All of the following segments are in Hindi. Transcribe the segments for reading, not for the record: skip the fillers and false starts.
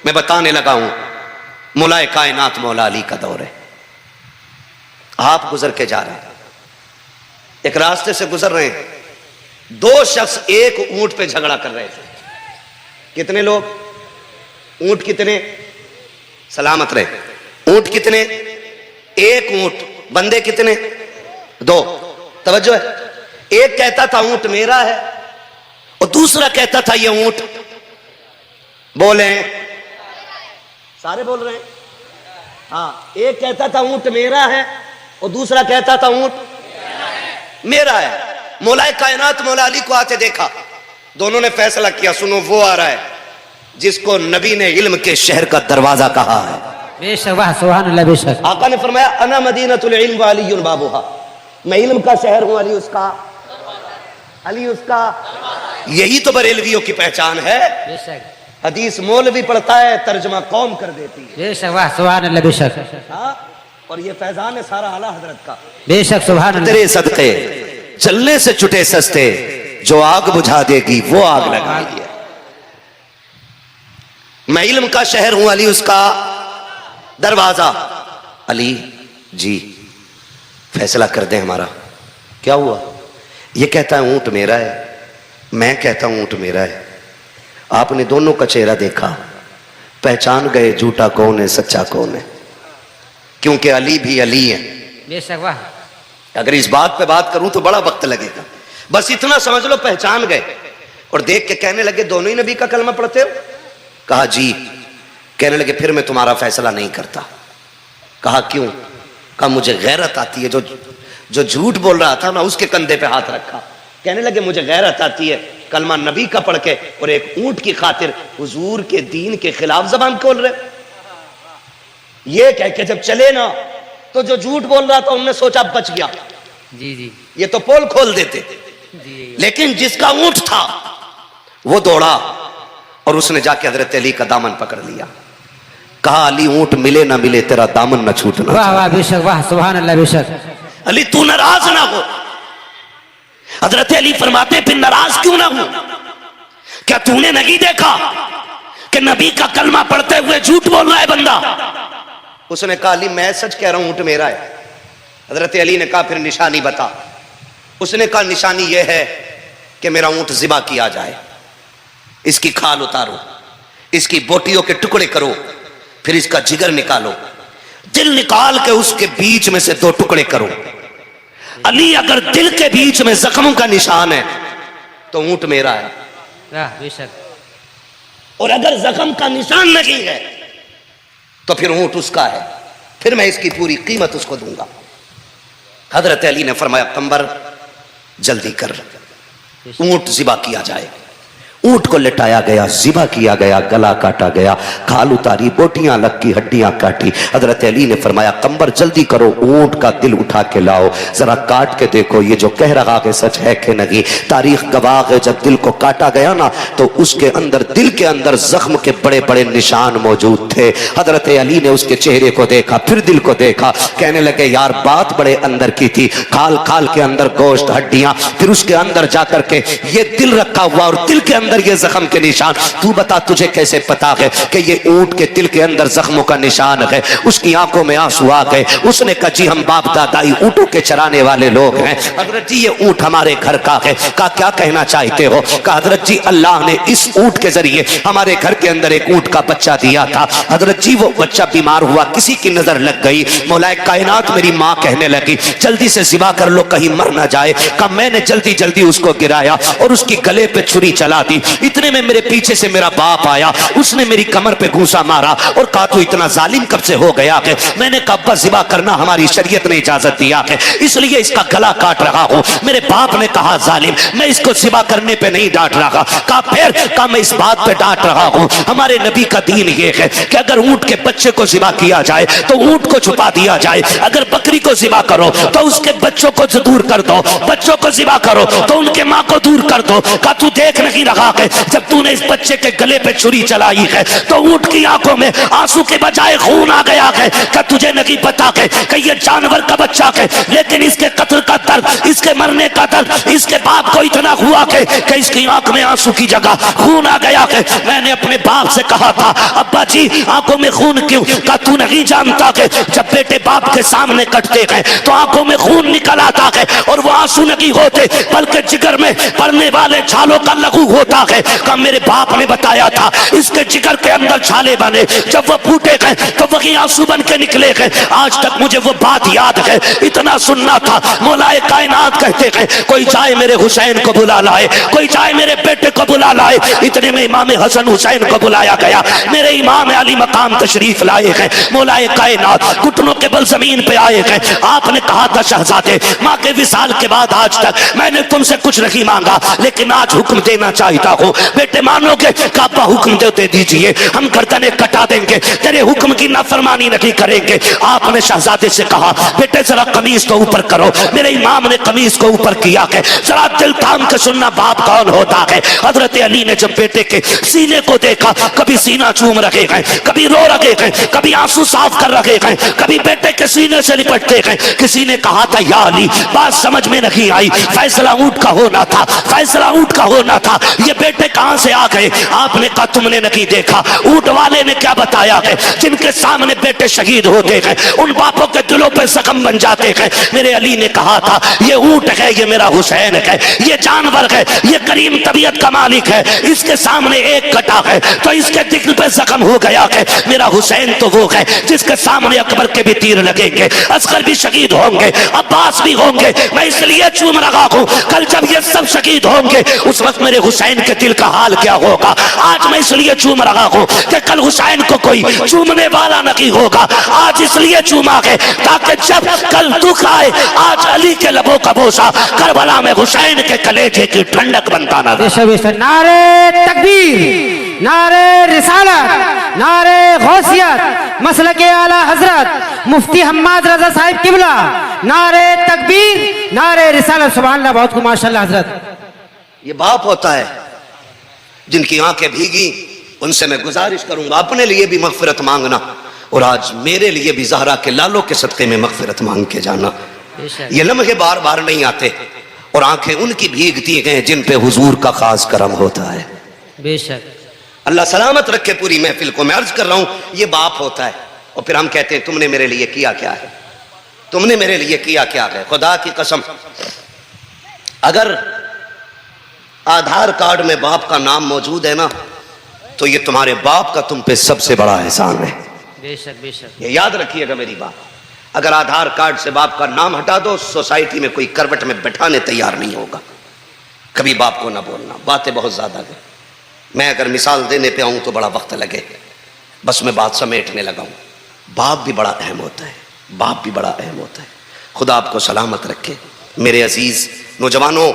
मैं बताने लगा हूं मौलाए कायनात मौला अली का दौर है। आप गुजर के जा रहे हैं, एक रास्ते से गुजर रहे हैं, दो शख्स एक ऊंट पे झगड़ा कर रहे थे। कितने लोग? ऊंट कितने? सलामत रहे। ऊंट कितने? एक ऊंट। बंदे कितने? दो। तवज्जो है। एक कहता था ऊंट मेरा है और दूसरा कहता था ये ऊंट, बोले सारे बोल रहे हैं, हाँ, एक कहता था ऊंट मेरा है और दूसरा कहता था ऊंट मेरा है। मौलाए कायनात मौला अली को आते देखा, दोनों ने फैसला किया, सुनो वो आ रहा है जिसको नबी ने इल्म के शहर का दरवाजा कहा है। बेशक, वाह सुभान अल्लाह। बेशक आका ने फरमाया अना मदीनतुल इल्म व अलीयुन बाबुहा, मैं इल्म का शहर हूं, अली उसका, अली उसका। यही तो बरेलवियों की पहचान है। बेशक, हदीस मौलवी पढ़ता है, तर्जुमा कौम कर देती है। बेशक, वाह सुभान अल्लाह। बेशक, हाँ, और ये फैजान है सारा आला हजरत का। बेशक सुभान अल्लाह। तेरे सदके चलने से छुटे सस्ते, जो आग बुझा देगी वो आग लगाएगी। मैं इल्म का शहर हूं, अली उसका दरवाजा। अली जी फैसला कर दे हमारा। क्या हुआ? ये कहता है ऊंट मेरा है, मैं कहता हूं ऊंट मेरा है। आपने दोनों का चेहरा देखा, पहचान गए झूठा कौन है सच्चा कौन है, क्योंकि अली भी अली है। बेशक, वाह। अगर इस बात पे बात करूं तो बड़ा वक्त लगेगा, बस इतना समझ लो पहचान गए। और देख के कहने लगे दोनों ही नबी का कलमा पढ़ते हो? कहा जी। कहने लगे फिर मैं तुम्हारा फैसला नहीं करता। कहा क्यों? कहा मुझे गैरत आती है, जो झूठ बोल रहा था ना उसके कंधे पे हाथ रखा। कहने लगे मुझे गैरत आती है कलमा नबी का पढ़ के और एक ऊंट की खातिर हुजूर के दीन के खिलाफ जबान खोल रहे। ये कह के जब चले ना तो जो झूठ बोल रहा था उनने सोचा बच गया, जी जी, ये तो पोल खोल देते। जी। लेकिन जिसका ऊंट था वो दौड़ा और उसने जाके हजरत अली का दामन पकड़ लिया। कहा अली ऊंट मिले ना मिले तेरा दामन न छूटना। वाह वाह, बेशक, वाह सुभान अल्लाह। बेशक, अली तू नाराज ना हो। हजरत अली फरमाते फिर नाराज क्यों ना हो? क्या तूने नहीं देखा कि नबी का कलमा पढ़ते हुए झूठ बोल रहा है बंदा? उसने कहा अली मैं सच कह रहा हूं ऊंट मेरा है। हजरत अली ने कहा फिर निशानी बता। उसने कहा निशानी यह है कि मेरा ऊंट ज़िबा किया जाए, इसकी खाल उतारो, इसकी बोटियों के टुकड़े करो, फिर इसका जिगर निकालो, दिल निकाल के उसके बीच में से दो टुकड़े करो। अली अगर दिल के बीच में जख्मों का निशान है तो ऊंट मेरा है, बेशक। और अगर जख्म का निशान नहीं है तो फिर ऊंट उसका है, फिर मैं इसकी पूरी कीमत उसको दूंगा। हजरत अली ने फरमाया कंबर जल्दी कर, ऊंट ज़िबा किया जाए। ऊंट को लिटाया गया, ज़िबा किया गया, गला काटा गया, खाल उतारी, बोटियां लग की, हड्डियां काटी। हजरत अली ने फरमाया कंबर जल्दी करो, ऊंट का दिल उठा के लाओ, जरा काट के देखो ये जो कह रहा है सच है कि नहीं। तारीख गवाह है जब दिल को काटा गया ना तो उसके अंदर, दिल के अंदर जख्म के बड़े बड़े निशान मौजूद थे। हजरत अली ने उसके चेहरे को देखा, फिर दिल को देखा, कहने लगे यार बात बड़े अंदर की थी, खाल खाल के अंदर गोश्त, हड्डियां, फिर उसके अंदर जाकर के ये दिल रखा हुआ और दिल के अंदर ये जख्म के निशान। तू बता तुझे कैसे पता है कि ये ऊंट के दिल के अंदर जख्मों का निशान है? उसकी आंखों में आंसू आ गए। उसने कहा जी हम बाप दादाई ऊंटों के चराने वाले लोग हैं, हजरत जी ये ऊंट हमारे घर का है। कहा क्या कहना चाहते हो? कहा हजरत जी अल्लाह ने इस ऊंट के जरिए हमारे घर के अंदर एक ऊंट का बच्चा दिया था। हजरत जी वो बच्चा बीमार हुआ, किसी की नजर लग गई, मौलाए कायनात मेरी माँ कहने लगी जल्दी से ज़िबा कर लो कहीं मर ना जाए। कहा मैंने जल्दी जल्दी उसको गिराया और उसकी गले पे छुरी चला दी। इतने में मेरे पीछे से मेरा बाप आया, उसने मेरी कमर पे घूंसा मारा और कहा तू इतना जालिम कब से हो गया है? मैंने कहा अब्बा ज़िबा करना हमारी शरीयत ने इजाजत दिया है, इसलिए इसका गला काट रहा हूं। मेरे बाप ने कहा जालिम, मैं इसको ज़िबा करने पे नहीं डांट रहा। कहा फिर? कहा मैं इस बात पे डांट रहा हूं, हमारे नबी का दीन ये है कि अगर ऊंट के बच्चे को ज़िबा किया जाए तो ऊंट को छुपा दिया जाए, अगर बकरी को ज़िबा करो तो उसके बच्चों को दूर कर दो, बच्चों को ज़िबा करो तो उनके माँ को दूर कर दो। कहा तू देख नहीं रहा के जब तूने इस बच्चे के गले पे छुरी चलाई है तो ऊंट की आंखों में आंसू के बजाय खून आ गया है। क्या तुझे नहीं पता कि ये जानवर का बच्चा है, लेकिन इसके कत्ल का दर्द, इसके मरने का दर्द इसके बाप को इतना हुआ कि इसकी आंख में आंसू की जगह खून आ गया है। मैंने अपने बाप से कहा था, अब्बा जी आंखों में खून क्यों? क्या तू नहीं जानता कि जब बेटे बाप के सामने कटते हैं तो आंखों में खून निकल आता है और वो आंसू नहीं होते बल्कि जिगर में पड़ने वाले छालों का लघु होता है। का मेरे बाप ने बताया था इसके जिगर के अंदर छाले बने, जब वो फूटे गए तो वही आंसू बन के निकले गए। आज तक मुझे वो बात याद है, इतना सुनना था। मौलाए कायनात कहते हैं कोई जाए मेरे हुसैन को बुला लाए, कोई जाए मेरे बेटे को बुला लाए। इतने में इमाम हसन हुसैन को बुलाया गया, मेरे इमाम अली मकाम तशरीफ लाए गए। मौलाए कायनात घुटनों के बल जमीन पे आए गए। आपने कहा था शहजादे माँ के विसाल के बाद आज तक मैंने तुमसे कुछ नहीं मांगा, लेकिन आज हुक्म देना चाहता हूँ। बेटे मानोगे? काबा हुक्म दे दीजिए, हम गर्दनें कटा देंगे, तेरे हुक्म की नाफरमानी नहीं करेंगे। आपने शहजादे से कहा बेटे जरा कमीज तो ऊपर करो। मेरे इमाम ने कमीज को ऊपर किया है। जरा दिल थाम के सुनना बाप कौन होता है। हजरत अली ने जब बेटे के सीने को देखा, कभी सीना चूम रखे गए, कभी रो रखे गए, कभी आंसू साफ कर रखे गए, कभी बेटे के सीने से लिपटते गए। किसी ने कहा था या अली बात समझ में नहीं आई, फैसला ऊंट का होना था, फैसला ऊंट का होना था, ये बेटे कहां से आ गए? आपने कहा तुमने नहीं देखा, ऊंट वाले ने क्या बताया है? जिनके सामने बेटे शहीद होते हैं उन बापों के दिलों पे जख्म बन जाते हैं। मेरे अली ने कहा था ये ऊंट है, ये मेरा हुसैन है, ये जानवर है, ये करीम तबीयत का मालिक है, इसके सामने एक कटा है तो इसके दिल पे जख्म हो गया है। मेरा हुसैन तो वो है जिसके सामने अकबर के भी तीर लगेंगे, असगर भी शहीद होंगे, अब्बास भी होंगे। मैं इसलिए चूम रहा हूं, कल जब ये सब शहीद होंगे उस वक्त मेरे हुसैन के दिल का हाल क्या होगा। आज मैं इसलिए चूम रहा हूं कि कल हुसैन को कोई चूमने वाला नहीं होगा। आज इसलिए चूमा है ताकि जब कल दुख आए आज अली के लबों का बोसा करबला में हुसैन के कलेजे की ठंडक बनता ना रहे। नारे तकबीर, नारे रिसालत, नारे गौसियत, मसलक आला हजरत मुफ्ती हम्माद रजा साहिब किबला, नारे तकबीर, नारे रिसालत। सुभान अल्लाह, बहुत खूब माशाअल्लाह हजरत। ये बाप होता है जिनकी आंखें भीगी, उनसे मैं गुजारिश करूंगा अपने लिए भी मगफिरत मांगना और आज मेरे लिए भी ज़हरा के लालों के सदक़े में मगफिरत मांग के जाना। ये लम्हे बार बार नहीं आते और आंखें उनकी भीगती हैं जिन पे हुजूर का खास करम होता है। बेशक अल्लाह सलामत रखे पूरी महफिल को। मैं अर्ज कर रहा हूं ये बाप होता है और फिर हम कहते हैं तुमने मेरे लिए किया क्या है, तुमने मेरे लिए किया क्या है। खुदा की कसम अगर आधार कार्ड में बाप का नाम मौजूद है ना तो ये तुम्हारे बाप का तुम पे सबसे बड़ा एहसान है। बेशक बेशक, ये याद रखिएगा मेरी बात। अगर आधार कार्ड से बाप का नाम हटा दो सोसाइटी में कोई करवट में बैठाने तैयार नहीं होगा। कभी बाप को ना बोलना, बातें बहुत ज्यादा है। मैं अगर मिसाल देने पे आऊं तो बड़ा वक्त लगे, बस मैं बात समेटने लगा हूं। बाप भी बड़ा अहम होता है, बाप भी बड़ा अहम होता है। खुदा आपको सलामत रखे मेरे अजीज नौजवानों।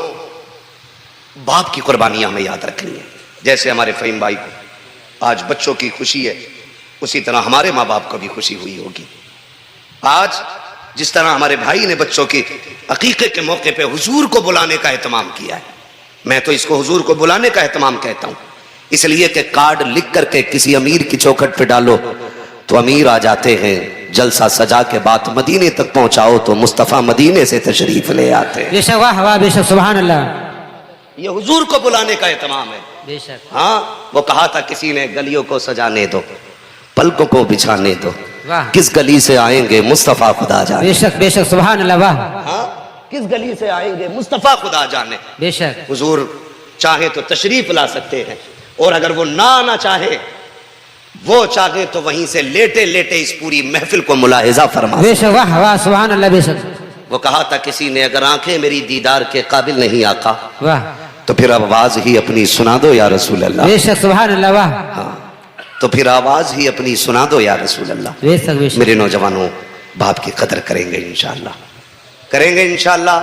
बाप की कुर्बानियां हमें याद रखनी है। जैसे हमारे फ़हीम भाई को आज बच्चों की खुशी है, उसी तरह हमारे माँ बाप को भी खुशी हुई होगी। आज जिस तरह हमारे भाई ने बच्चों की अकीक़े के मौके पे हुजूर को बुलाने का एहतमाम किया है, मैं तो इसको हुजूर को बुलाने का एहतमाम कहता हूं। इसलिए कि कार्ड लिख करके किसी अमीर की चौखट पे डालो तो अमीर आ जाते हैं, जलसा सजा के बाद मदीने तक पहुंचाओ तो मुस्तफ़ा मदीने से तशरीफ ले आते हैं। बेशक, वाह वाह, बेशक, सुभान अल्लाह। ये हुजूर को बुलाने का एहतमाम है। बेशक, हाँ, वो कहा था किसी ने गलियों को सजाने दो, पलकों को बिछाने दो, वाह, किस गली से आएंगे मुस्तफ़ा खुदा जाने। बेशक बेशक, सुभान अल्लाह, वाह। हाँ, किस गली से आएंगे मुस्तफ़ा खुदा जाने। बेशक, हुजूर चाहे तो तशरीफ ला सकते हैं और अगर वो ना आना चाहे, वो चाहे तो वहीं से लेटे लेटे इस पूरी महफिल को मुलाहिजा फरमा। बेशक, वाह वाह, सुभान अल्लाह, बेशक। वो कहा था किसी ने अगर आंखें मेरी दीदार के काबिल नहीं आका वाह, तो फिर आवाज ही अपनी सुना दो या रसूल अल्लाह। बेशक, सुभान अल्लाह, वाह। हाँ, तो फिर आवाज ही अपनी सुना दो या रसूल अल्लाह। बेशक बेशक, मेरे नौजवानों, बाप की कदर करेंगे इंशाअल्लाह, करेंगे इंशाअल्लाह,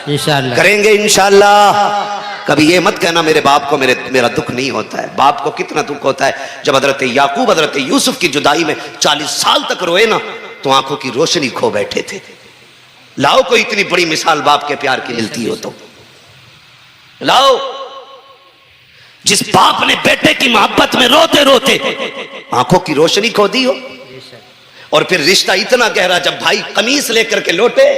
इंशाअल्लाह, करेंगे इंशाअल्लाह। कभी ये मत कहना मेरे बाप को मेरा दुख नहीं होता है। बाप को कितना दुख होता है। जब हजरत याकूब हजरत यूसुफ की जुदाई में 40 साल तक रोए ना तो आंखों की रोशनी खो बैठे थे। लाओ कोई इतनी बड़ी मिसाल बाप के प्यार की मिलती हो तो लाओ। जिस बाप ने बेटे की मोहब्बत में रोते रोते आंखों की रोशनी खो दी हो, और फिर रिश्ता इतना गहरा, जब भाई कमीज लेकर के लौटे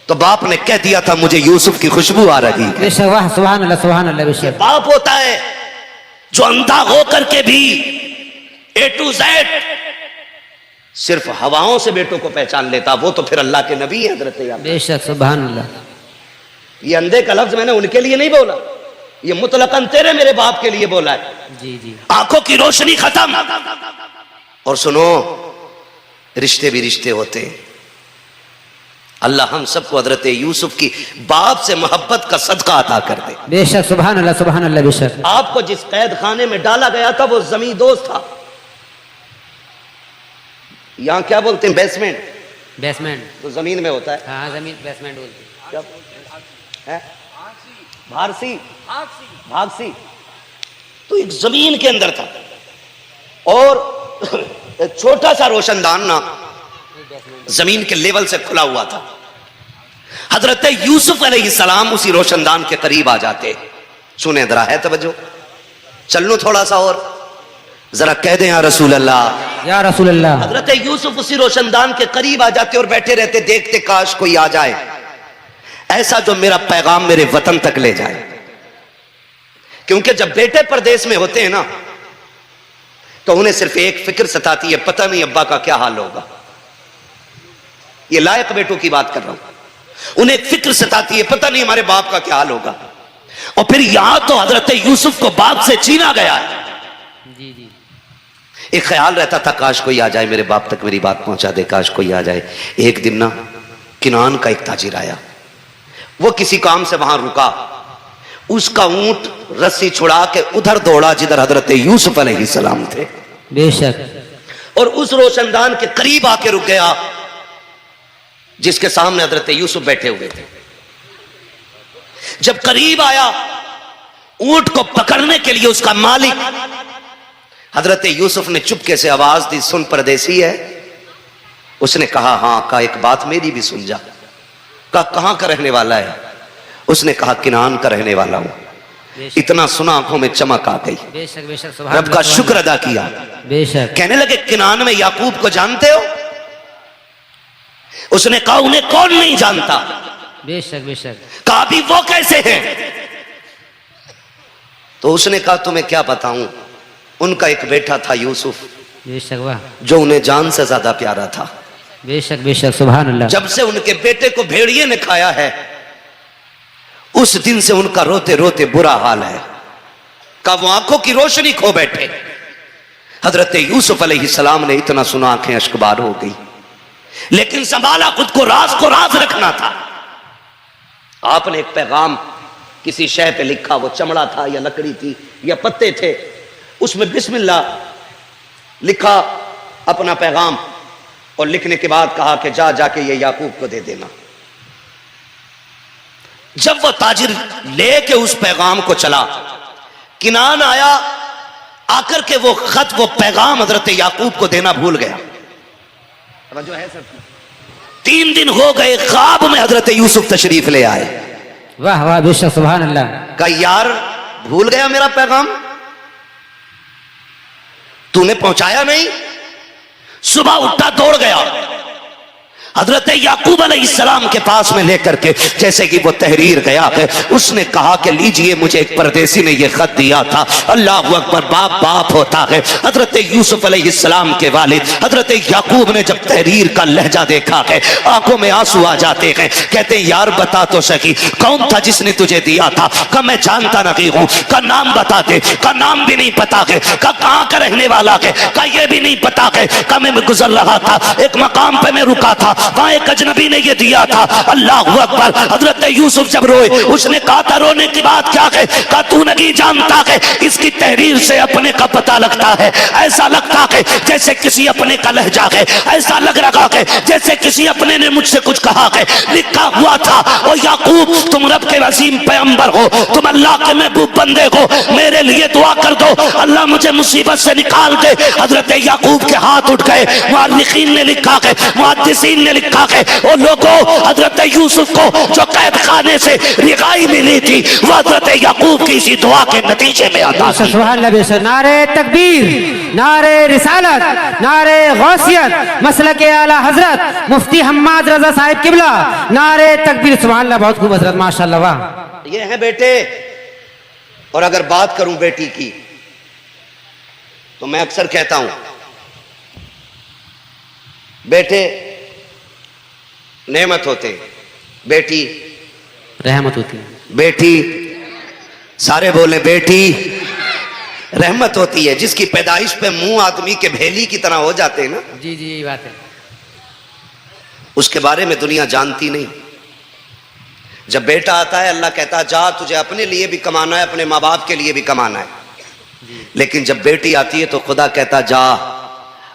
तो बाप ने कह दिया था मुझे यूसुफ की खुशबू आ रही है। बेशक, वाह, सुभान अल्लाह, सुभान अल्लाह। बेशक बाप होता है जो अंधा हो करके भी A to Z सिर्फ हवाओं से बेटों को पहचान लेता, वो तो फिर अल्लाह के नबी है हजरत याकूब। बेशक, सुभान अल्लाह। ये अंधे का लफ्ज मैंने उनके लिए नहीं बोला, ये मुतलकन तेरे मेरे बाप के लिए बोला है। जी जी। आंखों की रोशनी खत्म। और सुनो, रिश्ते भी रिश्ते होते हैं। अल्लाह हम सबको हजरत यूसुफ की बाप से मोहब्बत का सदका अता कर दे। बेशक, सुभान अल्लाह, सुभान अल्लाह। बेशक आपको जिस कैद खाने में डाला गया था वो जमीन दोस्त था, यहां क्या बोलते हैं, बेसमेंट। बेसमेंट तो जमीन में होता है। हाँ, जमीन बेसमेंट बोलते क्या है? भारसी, भागसी। तो एक जमीन के अंदर था और एक छोटा सा रोशनदान ना जमीन के लेवल से खुला हुआ था। हजरत यूसुफ अलैहिस्सलाम उसी रोशनदान के करीब आ जाते। सुने जरा, है तवज्जो, चल लो थोड़ा सा और जरा कह दे या रसूल अल्लाह, या रसूल अल्लाह। हजरत यूसुफ उसी रोशनदान के करीब आ जाते और बैठे रहते, देखते काश कोई आ जाए ऐसा जो मेरा पैगाम मेरे वतन तक ले जाए। क्योंकि जब बेटे परदेश में होते हैं ना तो उन्हें सिर्फ एक फिक्र सताती है, पता नहीं अब्बा का क्या हाल होगा। ये लायक बेटों की बात कर रहा हूं। उन्हें एक फिक्र सताती है, पता नहीं हमारे बाप का क्या हाल होगा। और फिर यहां तो हजरत यूसुफ को बाप से छीना गया है। जी जी। एक ख्याल रहता था काश कोई आ जाए, मेरे बाप तक मेरी बात पहुंचा दे, काश कोई आ जाए। एक दिन ना किनान का एक ताजिर आया, वो किसी काम से वहां रुका, उसका ऊंट रस्सी छुड़ा के उधर दौड़ा जिधर हजरत यूसुफ अलैहिस्सलाम थे। बेशक। और उस रोशनदान के करीब आके रुक गया जिसके सामने हजरत यूसुफ बैठे हुए थे। जब करीब आया, ऊंट को पकड़ने के लिए उसका मालिक हजरत यूसुफ ने चुपके से आवाज दी, सुन परदेसी है? उसने कहा हाँ। कहा एक बात मेरी भी सुन जा। कहा कहां का रहने वाला है? उसने कहा किनान का रहने वाला हूं। इतना सुना आंखों में चमक आ गई। बेशक, बेशक, सुभान रब का शुक्र अदा किया। बेशक। कहने लगे किनान में याकूब को जानते हो? उसने कहा उन्हें कौन नहीं जानता। बेशक, बेशक। कहा भी वो कैसे हैं? तो उसने कहा तुम्हें क्या बताऊं, उनका एक बेटा था यूसुफ, बेशक, वाह, जो उन्हें जान से ज्यादा प्यारा था। बेशक, बेशक, सुभान अल्लाह। जब से उनके बेटे को भेड़िए ने खाया है उस दिन से उनका रोते रोते बुरा हाल है। का वो आंखों की रोशनी खो बैठे। हजरत यूसुफ अलैहिस्सलाम ने इतना सुना आंखें अश्कबार हो गई, लेकिन संभाला खुद को राज रखना था। आपने एक पैगाम किसी शय पे लिखा, वो चमड़ा था या लकड़ी थी या पत्ते थे, उसमें बिस्मिल्लाह लिखा अपना पैगाम, और लिखने के बाद कहा कि जा जाके ये याकूब को दे देना। जब वो ताजिर लेके उस पैगाम को चला, किनान आया, आकर के वो खत वो पैगाम हजरत याकूब को देना भूल गया। जो है सब 3 दिन हो गए, ख्वाब में हजरत यूसुफ तशरीफ ले आए। वाह वाह, बेशक, सुभान अल्लाह। कहा यार भूल गया मेरा पैगाम, तूने पहुंचाया नहीं। सुबह उठा दौड़ गया, हजरत याकूब अलैहिस्सलाम के पास में लेकर के जैसे कि वो तहरीर गया है, उसने कहा कि लीजिए मुझे एक परदेसी ने ये खत दिया था। अल्लाह अकबर, बाप बाप होता है। हजरत यूसुफ अलैहिस्सलाम के वालिद हजरत याकूब ने जब तहरीर का लहजा देखा है, आंखों में आंसू आ जाते हैं। कहते हैं यार बता तो सही कौन था जिसने तुझे दिया था? का मैं जानता नहीं हूं। का नाम बता दे। का नाम भी नहीं पता है। का कहां का रहने वाला है? का ये भी नहीं पता है। का मैं गुजर रहा था, एक मकाम पे मैं रुका था, वहां एक अजनबी ने ये दिया था। अल्लाह अकबर। हजरत यूसुफ जब रोए, उसने कहा था रोने की बात क्या है? कहा तू नहीं जानता है, इसकी तहरीर से अपने का पता लगता है। ऐसा लगता है जैसे किसी अपने का लहजा है, ऐसा लग रहा है जैसे किसी अपने ने मुझसे कुछ कहा है। लिखा हुआ था, ओ याकूब तुम रब के वसीम पैगंबर हो, तुम अल्लाह के महबूब बंदे हो, मेरे लिए दुआ कर दो, अल्लाह मुझे मुसीबत से निकाल दे। हजरत याकूब के हाथ उठ गए। मुअल्लिकीन ने लिखा है, मुहद्दिसीन ने ने लिखा है वो लोगों हजरत यूसुफ को जो कैद खाने से रिहाई मिली थी वो हजरत याकूब की इसी दुआ के नतीजे में आता बेशक सुभान अल्लाह बेशक। नारे तकबीर, नारे रिसालत, नारे गौसियत, मसलक आला हजरत मुफ्ती हम्माद रजा साहिब किबला, नारे तकबीर। सुभान अल्लाह, बहुत खूब हजरत, माशाअल्लाह, वाह। ये है बेटे। और अगर बात करूं बेटी की तो मैं अक्सर कहता हूं बेटे नेमत होते, बेटी रहमत होती है। बेटी सारे बोले बेटी रहमत होती है। जिसकी पैदाइश पे मुंह आदमी के भेली की तरह हो जाते हैं ना, जी जी यही बात है। उसके बारे में दुनिया जानती नहीं। जब बेटा आता है अल्लाह कहता है जा तुझे अपने लिए भी कमाना है, अपने माँ बाप के लिए भी कमाना है। लेकिन जब बेटी आती है तो खुदा कहता जा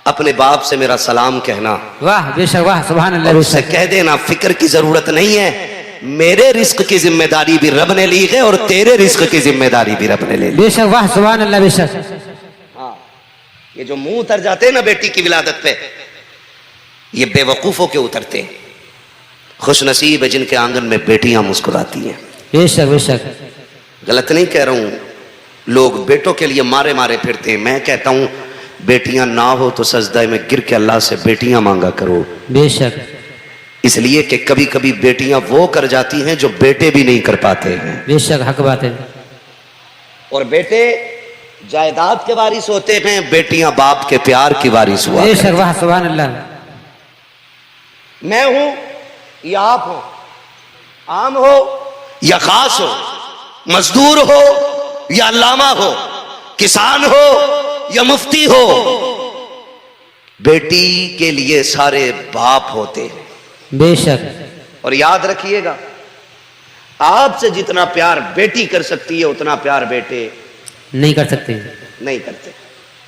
अपने बाप से मेरा सलाम कहना। वाह बेशक, वाह सुभान अल्लाह उससे बेशक। कह देना फिक्र की जरूरत नहीं है, मेरे रिस्क की जिम्मेदारी भी रब ने ली है और तेरे रिस्क की जिम्मेदारी भी रब ने ले ली। बेशक, वाह सुभान अल्लाह बेशक। हाँ, ये जो मुंह उतर जाते हैं ना बेटी की विलादत पे, ये बेवकूफों के उतरते हैं। खुश नसीब है जिनके आंगन में बेटियां मुस्कुराती हैं। बेशक बेशक, गलत नहीं कह रहा हूं, लोग बेटों के लिए मारे मारे फिरते हैं। मैं कहता हूं बेटियां ना हो तो सजदा में गिर के अल्लाह से बेटियां मांगा करो। बेशक, इसलिए कि कभी कभी बेटियां वो कर जाती हैं जो बेटे भी नहीं कर पाते हैं। बेशक हक बात है। और बेटे जायदाद के वारिस होते हैं, बेटियां बाप के प्यार की वारिस हुआ। बेशक, वाह सुभान अल्लाह। मैं हूं या आप हो, आम हो या खास हो, मजदूर हो या अल्लामा हो, किसान हो या मुफ्ती हो, बेटी के लिए सारे बाप होते हैं। बेशक। और याद रखिएगा आपसे जितना प्यार बेटी कर सकती है उतना प्यार बेटे नहीं कर सकते। नहीं करते।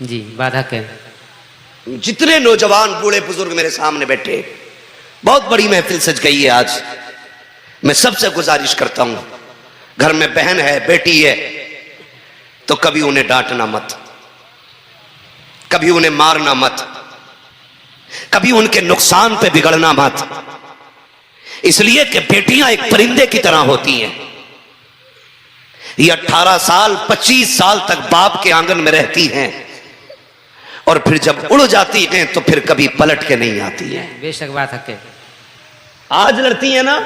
जी बात हक है। जितने नौजवान बूढ़े बुजुर्ग मेरे सामने बैठे, बहुत बड़ी महफिल सज गई है आज। मैं सबसे गुजारिश करता हूं घर में बहन है बेटी है तो कभी उन्हें डांटना मत, कभी उन्हें मारना मत, कभी उनके नुकसान पे बिगड़ना मत। इसलिए कि बेटियां एक परिंदे की तरह होती हैं। ये 18 साल 25 साल तक बाप के आंगन में रहती हैं और फिर जब उड़ जाती हैं तो फिर कभी पलट के नहीं आती हैं। बेशक बात हक है। आज लड़ती हैं ना,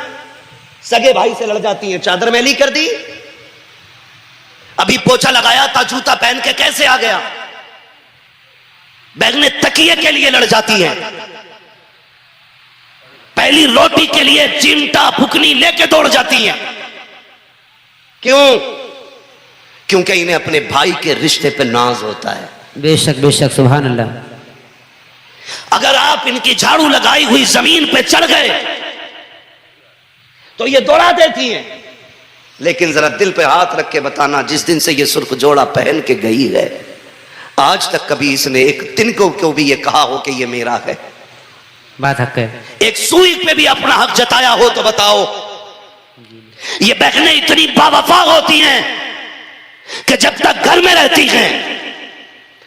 सगे भाई से लड़ जाती हैं, चादर मैली कर दी, अभी पोछा लगाया था जूता पहन के कैसे आ गया, बहनें तकिए के लिए लड़ जाती हैं, पहली रोटी के लिए चिमटा फुकनी लेके दौड़ जाती हैं। क्यों? क्योंकि इन्हें अपने भाई के रिश्ते पे नाज होता है। बेशक बेशक सुभान अल्लाह। अगर आप इनकी झाड़ू लगाई हुई जमीन पे चढ़ गए तो ये दौड़ा देती हैं। लेकिन जरा दिल पे हाथ रख के बताना, जिस दिन से ये सुर्ख जोड़ा पहन के गई है आज तक कभी इसने एक तिनकों को भी ये कहा हो कि ये मेरा है? बात हक है। एक सुई पे भी अपना हक जताया हो तो बताओ। ये बहनें इतनी बावफा होती हैं कि जब तक घर में रहती हैं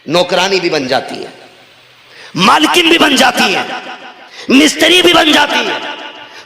नौकरानी भी बन जाती है, मालकिन भी बन जाती है, मिस्त्री भी बन जाती है,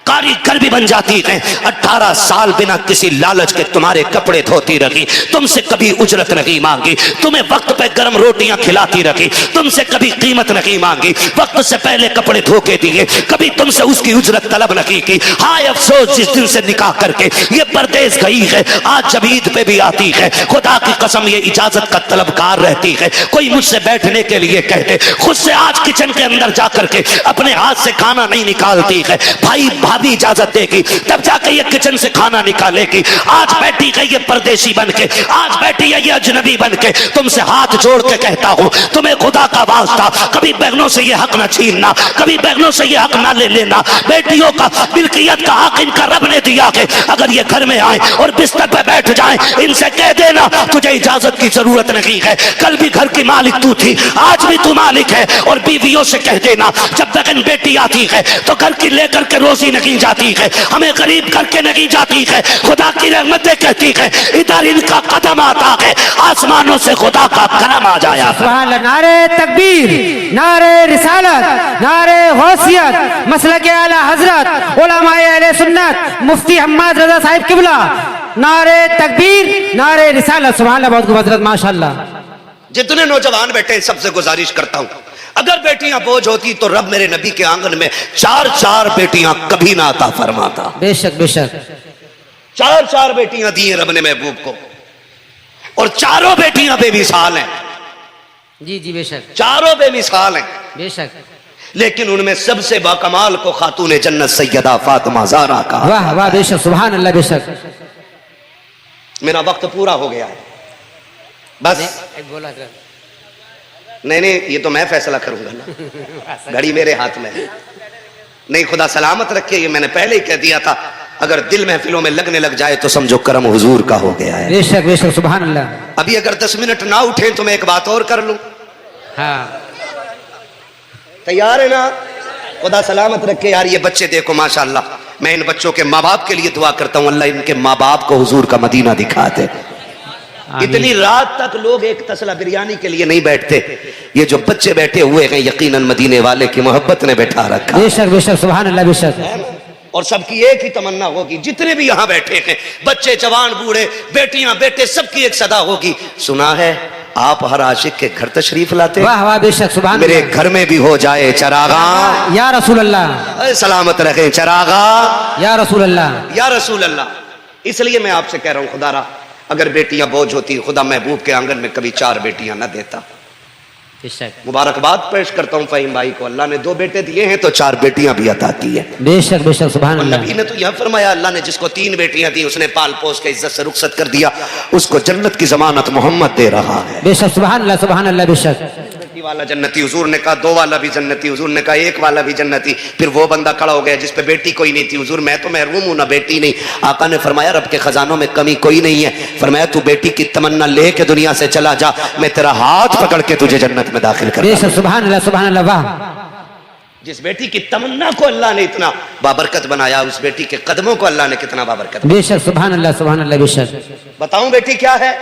कारीगर भी बन जाती है। 18 साल बिना किसी लालच के तुम्हारे कपड़े धोती रही, तुमसे कभी उजरत नहीं मांगी, तुम्हें वक्त पे गर्म रोटियां खिलाती रही, तुमसे कभी कीमत नहीं मांगी, वक्त से पहले कपड़े धो के दिए, कभी तुमसे उसकी उजरत तलब नहीं की। हाय अफसोस जिस दिन से निकाह करके ये परदेश गई है, आज जब ईद पे भी आती है खुदा की कसम ये इजाजत का तलबकार रहती है। कोई मुझसे बैठने के लिए कहते, खुद से आज किचन के अंदर जाकर के अपने हाथ से खाना नहीं निकालती है। भाई भाभी इजाजत देगी तब जाकर ये किचन से खाना निकालेगी। आज बैठी है ये परदेशी बन के, आज बैठी है ये अजनबी बन के। तुमसे हाथ जोड़ के कहता हूं तुम्हें खुदा का वास्ता कभी बहनों से ये हक ना छीनना, कभी बहनों से ये हक ना ले लेना। बेटियों का मिल्कियत का हक इनका रब ने दिया है। अगर ये घर में आए और बिस्तर पे बैठ जाए इनसे कह देना तुझे इजाजत की जरूरत नहीं है, कल भी घर की मालिक तू थी, आज भी तू मालिक है। और बीवियों से कह देना जब बहन बेटी आती है तो घर की लेकर के रोजी नहीं नहीं जाती है, हमें गरीब करके नहीं जाती है, खुदा की रहमतें कहती है, इधर इनका कदम आता है, आसमानों से खुदा का करम आ जाया। सुभान अल्लाह। नारे तकबीर, नारे रिसालत, नारे गौसियत, मसलक आला हजरत, उलमाए अहले सुन्नत, मुफ्ती हम्माद रजा साहिब किबला, नारे तकबीर, नारे रिसालत। सुभान अल्लाह, बहुत खूब हजरत, माशाअल्लाह। जितने नौजवान बैठे हैं सबसे गुजारिश करता हूं, अगर बेटियां बोझ होती तो रब मेरे नबी के आंगन में 4-4 बेटियां कभी ना अता फरमाता। बेशक बेशक। 4-4 बेटियां दी हैं रब ने महबूब को, और चारों बेटियां बेमिसाल हैं। जी जी बेशक, चारों बेमिसाल हैं, बेशक। लेकिन उनमें सबसे बाकमाल को खातून जन्नत सैयदा फातिमा ज़हरा का। वाह वाह, बेशक, सुभान अल्लाह, बेशक। मेरा वक्त पूरा हो गया है, बस। बोला नहीं, ये तो मैं फैसला करूंगा ना, घड़ी मेरे हाथ में है। नहीं, खुदा सलामत रखे, ये मैंने पहले ही कह दिया था, अगर दिल महफिलों में लगने लग जाए तो समझो करम हुजूर का हो गया है। बेशक बेशक, सुभान अल्लाह। अभी अगर 10 मिनट ना उठे तो मैं एक बात और कर लूं। हाँ, तैयार है ना? खुदा सलामत रखे यार। ये बच्चे देखो माशाअल्लाह, मैं इन बच्चों के माँ बाप के लिए दुआ करता हूँ, अल्लाह इनके माँ बाप को हुजूर का मदीना दिखा दे। इतनी रात तक लोग एक तसला बिरयानी के लिए नहीं बैठते, ये जो बच्चे बैठे हुए हैं यकीनन मदीने वाले की मोहब्बत ने बैठा रखा। बेशक बेशक, सुभान अल्लाह, बेशक। और सबकी एक ही तमन्ना होगी, जितने भी यहाँ बैठे हैं, बच्चे जवान बूढ़े, बेटियां बेटे, सबकी एक सदा होगी, सुना है आप हर आशिक के घर तशरीफ लाते। वाह वाह, बेशक, सुभान मेरे अल्लाह। घर में भी हो जाए चरागा, या रसूल अल्लाह, सलामत रखें चरागा, या रसूल अल्लाह, या रसूल अल्लाह। इसलिए मैं आपसे कह रहा हूं, खुदारा अगर बेटियां बोझ होती, खुदा महबूब के आंगन में कभी 4 बेटियां न देता। बेशक मुबारकबाद पेश करता हूं फहीम भाई को, अल्लाह ने 2 बेटे दिए हैं तो 4 बेटियां भी अता की है। बेशक बेशक, सुभान और अल्लाह। नबी ने तो यह फरमाया, अल्लाह ने जिसको 3 बेटियां दी उसने पाल पोस के इज्जत से रुखसत कर दिया, उसको जन्नत की जमानत मोहम्मद दे रहा है। बेशक, सुभान अल्लाह, सुभान अल्लाह, बेशक। बेटी वाला जन्नती, हुजूर ने कहा 2 वाला भी जन्नती, हुजूर ने कहा 1 वाला भी जन्नती। फिर वो बंदा खड़ा हो गया जिस पे बेटी कोई नहीं थी, हुजूर मैं तो महरूम हूं ना बेटी नहीं। आका ने फरमाया रब के खजानों में कमी कोई नहीं है, फरमाया तू बेटी की तमन्ना लेके दुनिया से चला जा, मैं तेरा हाथ पकड़ के तुझे जन्नत में दाखिल कर। बेशक, सुभान अल्लाह, सुभान अल्लाह, वाह। जिस बेटी की तमन्ना को अल्लाह ने इतना बाबरकत बनाया, उस बेटी के कदमों को अल्लाह ने कितना बाबरकत। बेशक, सुभान अल्लाह, सुभान अल्लाह, बेशक। बताऊं बेटी क्या है?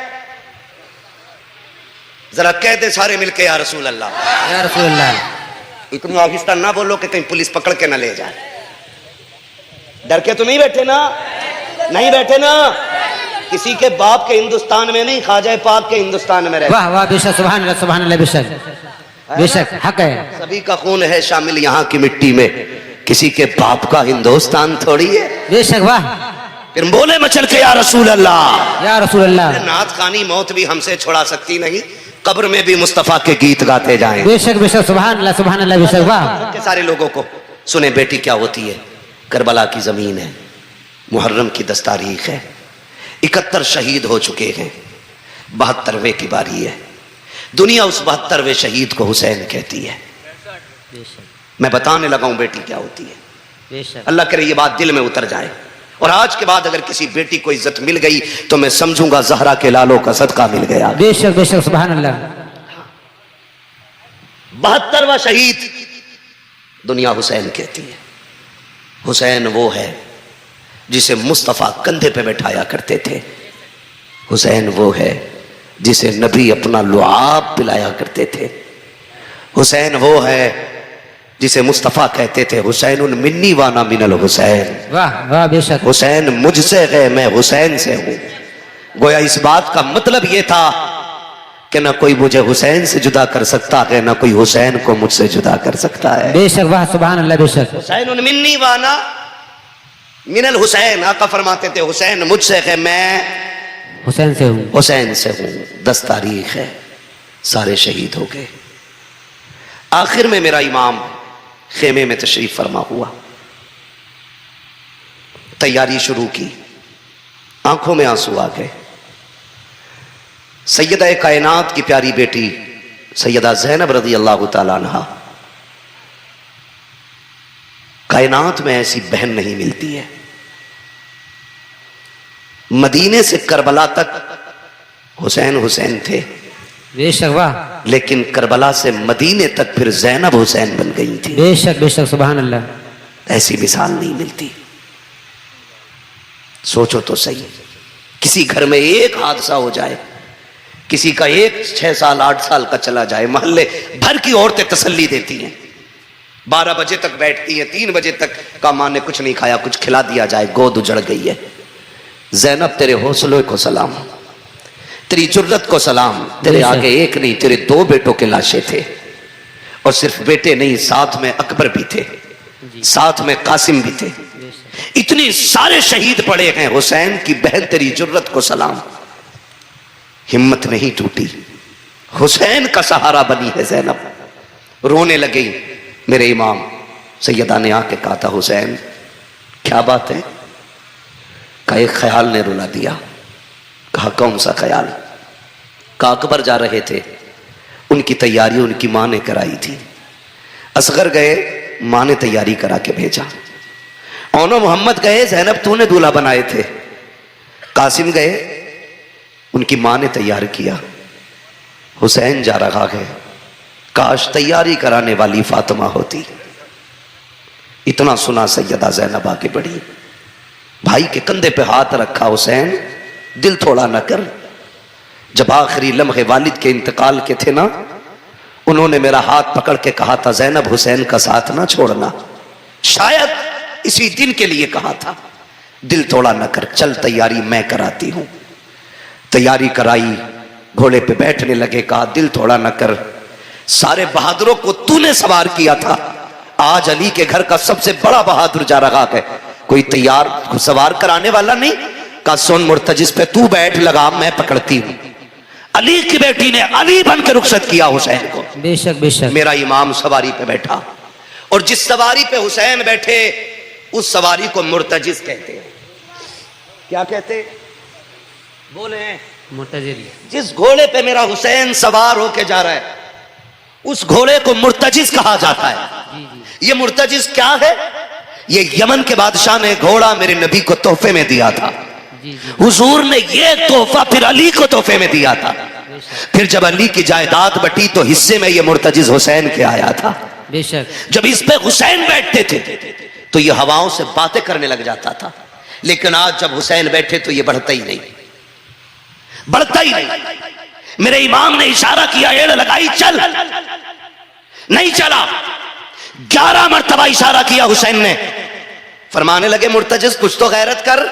जरा कह दे सारे मिलके या रसूल अल्लाह, या रसूल अल्लाह। इतनी आहिस्ता ना बोलो कि कहीं पुलिस पकड़ के ना ले जाए। डर के तो नहीं बैठे ना? नहीं बैठे ना? किसी के बाप के हिंदुस्तान में नहीं, ख्वाजा पाक के हिंदुस्तान में रहे। वाह वाह, बेशक, सुभान अल्लाह, सुभान अल्लाह, बेशक बेशक, हक है। सभी का खून है शामिल यहाँ की मिट्टी में, किसी के बाप का हिंदुस्तान थोड़ी है। बेशक, वाह। फिर बोले मचल के या रसूल अल्लाह, या रसूल अल्लाह। नात खानी मौत भी हमसे छुड़ा सकती नहीं, कब्र में भी मुस्तफा के गीत गाते जाएं। बेशक बेशक, सुभान अल्लाह, सुभान अल्लाह, बेशक, वाह। के सारे लोगों को सुने बेटी क्या होती है। करबला की जमीन है, मुहर्रम की 10 तारीख है, 71 शहीद हो चुके हैं, 72वें की बारी है। दुनिया उस 72वें शहीद को हुसैन कहती है। मैं बताने लगा हूं बेटी क्या होती है। बेशक, अल्लाह करे ये बात दिल में उतर जाए, और आज के बाद अगर किसी बेटी को इज्जत मिल गई तो मैं समझूंगा ज़हरा के लालों का सदका मिल गया। बेशक बेशक, सुभान अल्लाह। 72वां शहीद दुनिया हुसैन कहती है। हुसैन वो है जिसे मुस्तफ़ा कंधे पे बैठाया करते थे, हुसैन वो है जिसे नबी अपना लुआब पिलाया करते थे, हुसैन वो है जिसे मुस्तफ़ा कहते थे हुसैनुन मिन्नी वाना मिनल हुसैन। वाह वाह, बेशक। हुसैन मुझसे है, मैं हुसैन से हूं। गोया इस बात का मतलब यह था कि ना कोई मुझे हुसैन से जुदा कर सकता है, ना कोई हुसैन को मुझसे जुदा कर सकता है। बेशक, वाह, सुभान अल्लाह, बेशक। हुसैनुन मिन्नी वाना मिनल हुसैन, आका फरमाते थे हुसैन मुझसे है, मैं हुसैन से हूँ। हुसैन से हूं। 10 तारीख है, सारे शहीद हो गए। आखिर में मेरा इमाम खेमे में तशरीफ फरमा हुआ, तैयारी शुरू की, आंखों में आंसू आ गए। सैयदा कायनात की प्यारी बेटी सैयदा ज़ैनब रज़ी अल्लाह ताला अन्हा, कायनात में ऐसी बहन नहीं मिलती है। मदीने से करबला तक हुसैन हुसैन थे, बेशक, वाह। लेकिन करबला से मदीने तक फिर ज़ैनब हुसैन बन गई थी। बेशक बेशक, सुभान अल्लाह। ऐसी मिसाल नहीं मिलती। सोचो तो सही, किसी घर में एक हादसा हो जाए, किसी का एक 6 साल 8 साल का चला जाए, मोहल्ले भर की औरतें तसल्ली देती हैं, 12 बजे तक बैठती हैं, 3 बजे तक का मां ने कुछ नहीं खाया, कुछ खिला दिया जाए, गोद उजड़ गई है। ज़ैनब तेरे हौसले को सलाम, तेरी जुर्रत को सलाम। तेरे आगे एक नहीं तेरे 2 बेटों के लाशें थे, और सिर्फ बेटे नहीं, साथ में अकबर भी थे, साथ में कासिम भी थे। इतने सारे शहीद पड़े हैं। हुसैन की बहन तेरी जुर्रत को सलाम, हिम्मत नहीं टूटी, हुसैन का सहारा बनी है ज़ैनब। रोने लगी। मेरे इमाम सैयदा ने आके कहा था, हुसैन क्या बात है? कहा एक ख्याल ने रुला दिया। कहा कौन सा ख्याल? कहा अकबर जा रहे थे, उनकी तैयारी उनकी मां ने कराई थी। असगर गए, मां ने तैयारी करा के भेजा। औनो मोहम्मद गए, ज़ैनब तूने दूल्हा बनाए थे। कासिम गए, उनकी मां ने तैयार किया। हुसैन जा रहा है, काश तैयारी कराने वाली फातिमा होती। इतना सुना सैयदा ज़ैनब आगे बढ़ी, भाई के कंधे पे हाथ रखा। हुसैन दिल थोड़ा न कर, जब आखिरी लम्हे वालिद के इंतकाल के थे ना, उन्होंने मेरा हाथ पकड़ के कहा था, ज़ैनब हुसैन का साथ ना छोड़ना। शायद इसी दिन के लिए कहा था, दिल थोड़ा न कर, चल तैयारी मैं कराती हूं। तैयारी कराई, घोड़े पे बैठने लगे। कहा दिल थोड़ा न कर, सारे बहादुरों को तूने सवार किया था, आज अली के घर का सबसे बड़ा बहादुर जा रहा है, कोई तैयार सवार कराने वाला नहीं। कहा सुन मुर्तजिस पे तू बैठ, लगा मैं पकड़ती हूं। अली की बेटी ने अली बन के रुखसत किया हुसैन को। बेशक बेशक। मेरा इमाम सवारी पे बैठा, और जिस सवारी पे हुसैन बैठे उस सवारी को मुर्तजिस कहते हैं। क्या कहते? बोले मुर्तजिज। जिस घोड़े पे मेरा हुसैन सवार होके जा रहा है उस घोड़े को मुर्तजिस कहा जाता है। ये मुर्तजिस क्या है? ये यमन के बादशाह ने घोड़ा मेरे नबी को तोहफे में दिया था। हुजूर ने ये तोहफा फिर अली को तोहफे में दिया था। फिर जब अली की जायदाद बटी तो हिस्से में ये मुर्तजिस हुसैन के आया था। बेशक। जब इस पे हुसैन बैठते थे तो ये हवाओं से बातें करने लग जाता था, लेकिन आज जब हुसैन बैठे तो ये बढ़ता ही नहीं, बढ़ता ही नहीं। मेरे इमाम ने इशारा किया, एड़ लगाई, चल, नहीं चला। 11 मरतबा इशारा किया हुसैन ने। फरमाने लगे मुर्तजिस कुछ तो गैरत कर,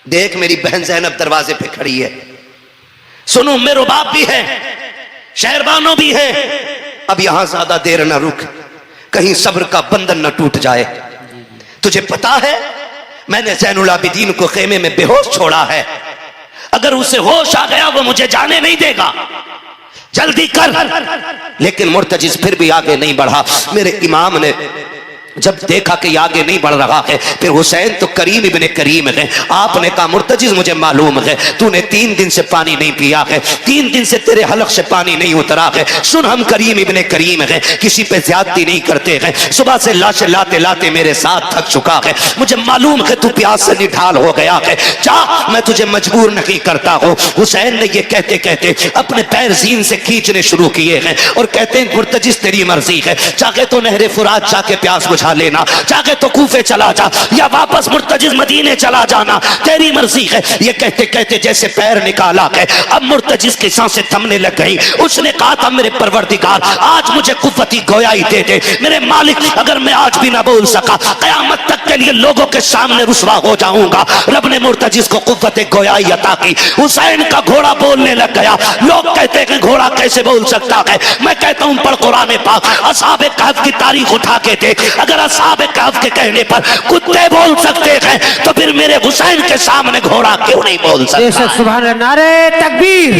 देख मेरी बहन ज़ैनब दरवाजे पे खड़ी है, सुनो मेरे बाप भी है, शहरबानो भी है, अब यहां ज्यादा देर न रुक, कहीं सब्र का बंधन न टूट जाए। तुझे पता है मैंने ज़ैनुल आबिदीन को खेमे में बेहोश छोड़ा है, अगर उसे होश आ गया वो मुझे जाने नहीं देगा, जल्दी कर। लेकिन मुर्तजिस फिर भी आगे नहीं बढ़ा। मेरे इमाम ने जब देखा कि आगे नहीं बढ़ रहा है, फिर हुसैन तो करीम इब्ने करीम है, आपने कहा मुर्तजिस मुझे मालूम है तूने 3 दिन से पानी नहीं पिया है, 3 दिन से तेरे हलक से पानी नहीं उतरा है। सुन हम करीम इब्ने करीम है, किसी पे ज्यादती नहीं करते हैं, सुबह से लाशें लाते लाते मेरे साथ थक चुका है, मुझे मालूम है तू प्यास से निढाल हो गया है, जा मैं तुझे मजबूर नहीं करता हूँ। हुसैन ने ये कहते कहते अपने पैर जीन से खींचने शुरू किए हैं और कहते हैं मुर्तजिस तेरी मर्जी है, चाहे तो नहरे फुरात जाके प्यास बुझा लेना, चाहे तो कूफे चला जा या वापस मुर्तजिस मदीने चला जाना, तेरी मर्जी है। ये कहते कहते जैसे पैर निकाला है, अब मुर्तजिस की सांसें थमने लग गई। उसने कहा था मेरे परवरदिगार आज मुझे कुव्वती गोयाई दे दे, मेरे मालिक अगर मैं आज भी ना बोल सका कयामत तक के लिए लोगों के सामने रुसवा हो जाऊंगा। रब ने मुर्तजिस को कुव्वते गोयाई अता की। हुसैन का घोड़ा बोलने लग गया। लोग कहते हैं घोड़ा कैसे बोल सकता है, मैं कहता हूं पढ़ कुरान पाक, असहाबे कहफ की तारीख उठा के देख, अगर असहाबे कहफ के कहने पर कुत्ते बोल सकते हैं तो फिर मेरे हुसैन के सामने घोड़ा क्यों नहीं बोल सकता? सुभान अल्लाह। नारे तकबीर,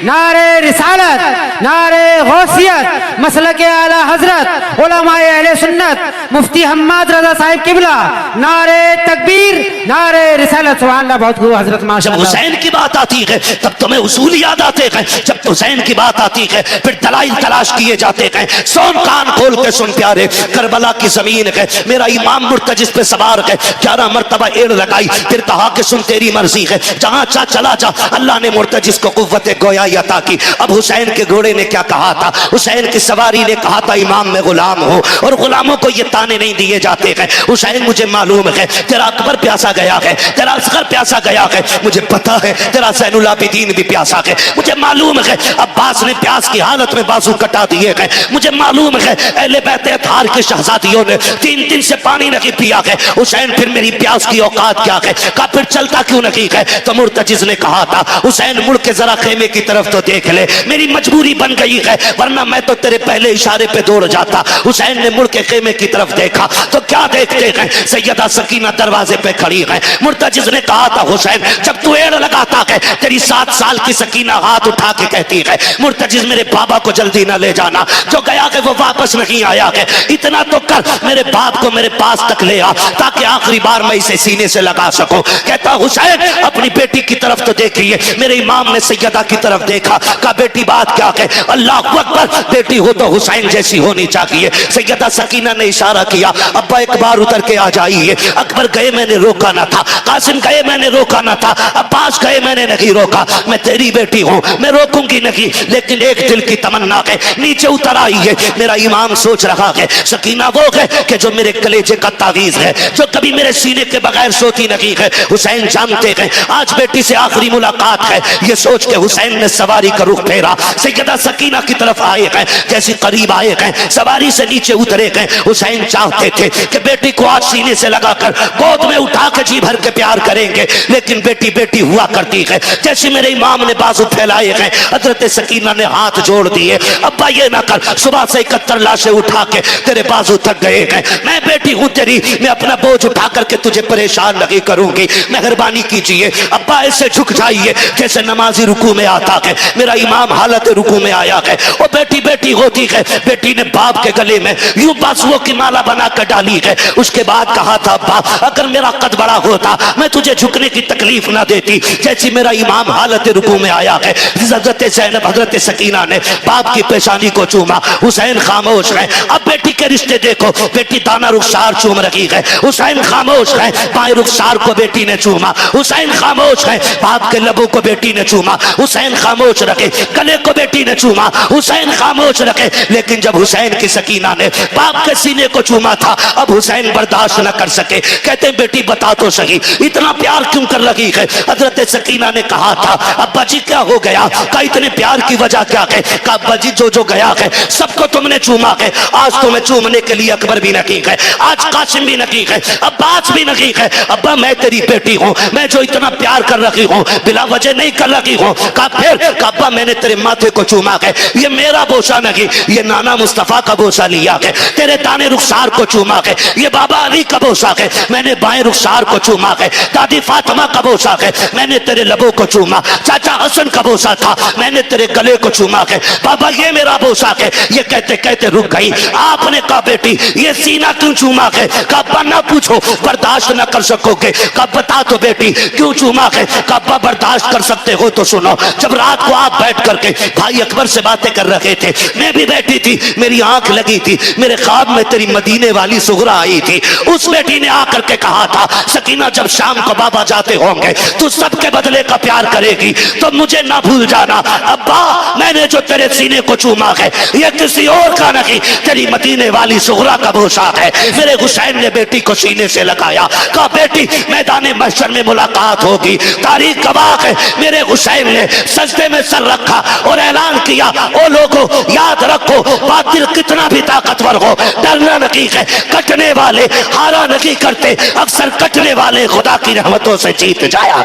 नारे रिसालत, नारे गौसियत, मसलके आला हजरत, उलमाए अहले सुन्नत, मुफ्ती हम्माद रजा साहिब किबला, नारे तकबीर, नारे रिसालत। सुभान अल्लाह, बहुत खूब हजरत माशाअल्लाह। जब हुसैन की बात आती है तब तुम्हें उसूल याद आते हैं, जब हुसैन की बात आती है फिर दलाइल तलाश किए जाते हैं। सोन कान खोल के सुन प्यारे, करबला की जमीन मुर्तजिजीन है, मेरा इमाम मुर्तजिज पे सवार है, 11 मरतबा एड़ लगाई, फिर कहा कि सुन तेरी मर्जी है, जहां चा चला जा। अल्लाह ने मुर्तजिज को कुव्वत गोयाई अता की। अब हुसैन के घोड़े ने क्या कहा था, हुसैन की सवारी ने कहा था इमाम मैं गुलाम हूं और गुलामों को ये ताने नहीं दिए जाते हैं। हुसैन मुझे मालूम है तेरा अकबर प्यासा गया है, तेरा असगर प्यासा गया है, मुझे पता है तेरा ज़ैनुल आबिदीन भी प्यासा है, मुझे मालूम है अब्बास ने प्यास की हालत में बाजू कटा दिए हैं, मुझे मालूम है अहले बैत अतहार की शहजादियों ने 3 दिन से पानी नहीं पिया है। हुसैन फिर मेरी प्यास की औकात क्या है, का फिर चलता क्यों नहीं है? तो मुर्तजिज ने कहा था हुसैन मुड़ के जरा खेमे की तरफ तो देख ले, मेरी मजबूरी बन गई है, वरना मैं तो तेरे पहले इशारे पे दौड़ जाता। हुसैन ने मुड़ के खेमे की तरफ देखा तो क्या देखते हैं, सैयदा सकीना दरवाजे पे खड़ी है। मुर्तजिज ने कहा था हुसैन जब तू एड़ लगाता है तेरी 7 साल की सकीना हाथ उठा के कहती है मुर्तजिज मेरे बाबा को जल्दी ना ले जाना, जो गया है वो वापस नहीं आया है, इतना तो कर मेरे बाप को मेरे पास तक ले आ ताकि आखिरी बार मैं इसे सीने से लगा सकूं। कहता हुसैन अपनी बेटी की तरफ तो देखिए। मेरे इमाम ने सैयदा की तरफ देखा, कहा बेटी बात क्या है? अल्लाह अकबर, बेटी हो तो हुसैन जैसी होनी चाहिए। सैयदा सकीना ने इशारा किया अब्बा एक बार उतर के आ जाइए। अकबर गए मैंने रोका ना था, कासिम गए मैंने रोका ना था, अब्बास गए मैंने नहीं रोका, मैं तेरी बेटी हूं मैं रोकूंगी नहीं, लेकिन एक दिल की तमन्ना है नीचे उतर आई है। मेरा इमाम सोच रहा है सकीना वो है कि जो मेरे कलेजे का तावीज है, जो कभी मेरे सीने के बगैर सोती नहीं है। हुसैन जानते हैं आज बेटी से आखिरी मुलाकात है, ये सोच के हुसैन ने सवारी का रुख फेरा, सैयदा सकीना की तरफ आए हैं। जैसे करीब आए हैं सवारी से नीचे उतरे हैं। हुसैन चाहते थे कि बेटी को आज सीने से लगाकर गोद में उठा के जी भर के प्यार करेंगे, लेकिन बेटी बेटी हुआ करती है। जैसे मेरे इमाम ने बाजू फैलाए हैं, हजरत सकीना ने हाथ जोड़ दिए, अब्बा ये ना कर, सुबह से 71 लाशें उठा के तेरे बाजू थक गए हैं, मैं बेटी हूं तेरी, मैं अपना बोझ उठा करके तुझे परेशान नहीं करूंगी, मेहरबानी कीजिए। अब्बा ऐसे झुक जाइए जैसे नमाजी रुकू में आता है। मेरा इमाम हालत रुकू में आया है, वो बेटी बेटी होती है। बेटी ने बाप के गले में यूं बाजुओं की माला बना कर डाली है। उसके बाद कहा था अब्बा अगर मेरा कद बड़ा होता मैं तुझे झुकने की तकलीफ ना देती। जैसी मेरा इमाम हालत रुकू में आया है, हजरत ज़ैनब हजरत सकीना ने बाप की पेशानी को चूमा। हुसैन खामोश है। अब बेटी के रिश्ते देखो, बेटी दाना रुखसार चूम रही है, हुसैन खामोश है। बाएं रुखसार को बेटी ने चूमा, हुसैन खामोश है। बाप के लबों को बेटी ने चूमा, हुसैन खामोश रखे। गले को बेटी ने चूमा, हुसैन खामोश रखे। लेकिन जब हुसैन की सकीना ने बाप के सीने को चूमा था, अब हुसैन बर्दाश्त न कर सके। कहते बेटी बता तो सही इतना प्यार क्यों कर रही है? हजरत सकीना ने कहा था अब्बा जी क्या हो गया? का इतने प्यार की वजह क्या है? का अब्बा जी जो जो गया है सबको तुमने चूमा है, आज तुम्हें चूमने के लिए अकबर भी नहीं है, आज कासिम भी नहीं है, अब्बास भी नहीं है। अब्बा मैं तेरी बेटी हूँ, मैं जो इतना प्यार कर रही हूँ बिला वजह नहीं कर रही हूँ। का फिर का अब्बा मैंने तेरे माथे को चूमा है, ये मेरा बोसा नहीं, ये नाना मुस्तफा का बोसा लिया है। तेरे दाने रुखसार को चूमा है, ये बाबा अली का बोसा है, मैंने बाएं रुखसार को चूमा है। दादी फातिमा का बोसा है, मैंने तेरे लबों को चूमा। चाचा हसन का बोसा था, मैंने तेरे गले को चूमा है। बाबा ये मेरा बोसा है। ये कहते कहते रुक गई। आपने कहा बेटी ये सीना क्यों चूमा है? कब्बा ना पूछो, बर्दाश्त ना कर सकोगे। कब बता तो बेटी क्यों चूमा है? कब्बा बर्दाश्त कर सकते हो तो सुनो। जब रात को आप बैठ करके भाई अकबर से बातें कर रहे थे, मैं भी बैठी थी, मेरी आंख लगी थी, मेरे ख्वाब में तेरी मदीने वाली सुगरा आई थी। उस बेटी ने आकर के कहा था सकीना जब शाम को बाबा जाते होंगे तो सबके बदले का प्यार करेगी, तो मुझे ना भूल जाना। अब्बा मैंने जो तेरे सीने को चूमा है ये किसी और का नहीं, तेरी मदीने वाली सुगरा का बोसा है। मेरे हुसैन ने बेटी को सीने से लगाया, कहा बेटी मैदान महशर में मुलाकात होगी, तारीख गवाह है। मेरे हुसैन ने सजदे में सर रखा और ऐलान किया ओ लोगों याद रखो बातिल कितना भी ताकतवर हो डरना नहीं है, कटने वाले हारा नहीं करते, अक्सर कटने वाले खुदा की रहमतों से जीत जाया।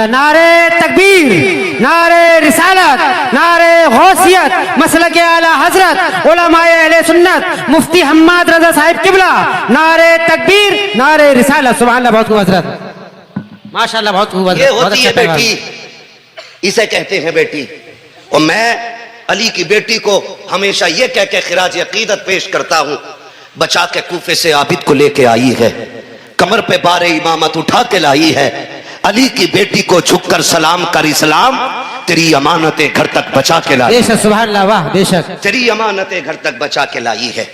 नारे तकबीर, नारे रिसालत, नारे गौसियत, मसलक आला हजरत उलमाए अहले सुन्नत मुफ्ती हम्माद रजा साहिब किबला, नारे तकबीर, नारे रिसालत। सुभान अल्लाह, बहुत खूब हजरत, माशाअल्लाह बहुत खूब हजरत। ये होती है बेटी, इसे कहते हैं बेटी। और मैं अली की बेटी को हमेशा ये कह के खिराज अकीदत पेश करता हूं, बचा के कूफे से आबिद को लेके आई है, कमर पे बारे इमामत उठा के लाई है। अली की बेटी को झुककर सलाम कर इस्लाम, तेरी अमानतें घर तक बचा के लाई। बेशक, सुभान अल्लाह, वाह बेशक, तेरी अमानतें घर तक बचा के लाई है।